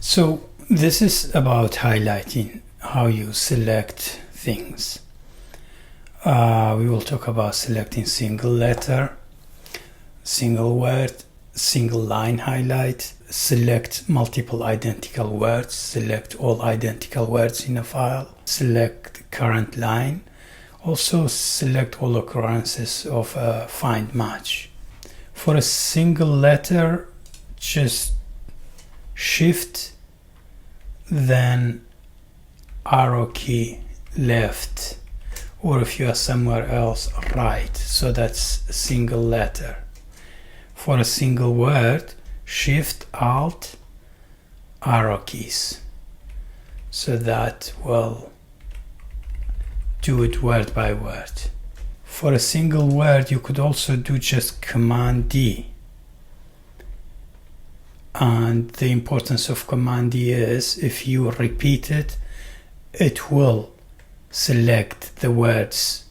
So this is about highlighting how you select things. We will talk about selecting single letter, single word, single line highlight, select multiple identical words, select all identical words in a file, select current line, also select all occurrences of a find match. For a single letter, just shift, then arrow key left, or if you are somewhere else, right. So that's a single letter. For a single word, shift alt arrow keys. So that will do it word by word. For a single word, you could also do just Command D. And the importance of Command D is if you repeat it, it will select the words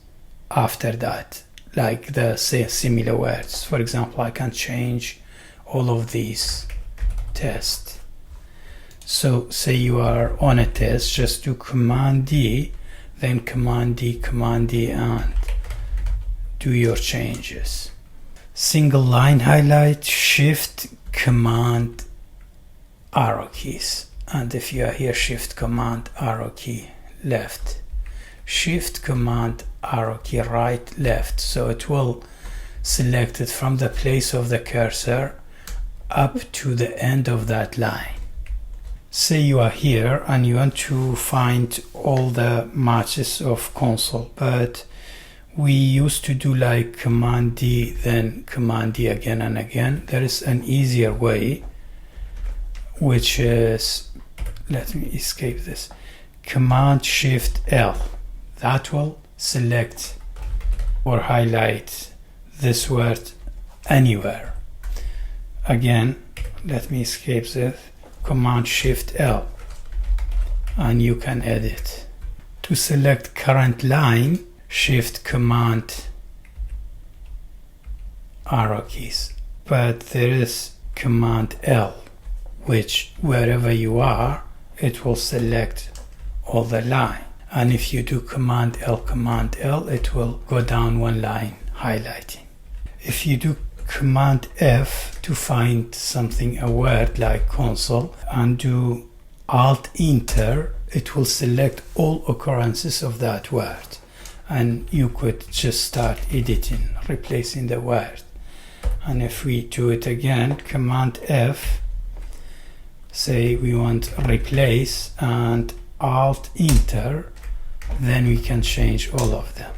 after that, like the similar words. For example, I can change all of these tests. So say you are on a test, just do Command D, then Command D, Command D, and do your changes. Single line highlight, shift, command, arrow keys. And if you are here, shift, command, arrow key, left. Shift, command, arrow key, right, left. So it will select it from the place of the cursor up to the end of that line. Say you are here and you want to find all the matches of console, but we used to do like Command D, then Command D again and again. There is an easier way, which is, let me escape this, Command Shift L. That will select or highlight this word anywhere. Again, let me escape this, Command Shift L, and you can edit. To select current line, Shift, Command, arrow keys. But there is Command L, which wherever you are, it will select all the line. And if you do Command L, it will go down one line highlighting. If you do Command F to find something, a word like console, and do Alt Enter, it will select all occurrences of that word. And you could just start editing, replacing the word. And if we do it again, Command F, say we want replace, and Alt Enter, then we can change all of them.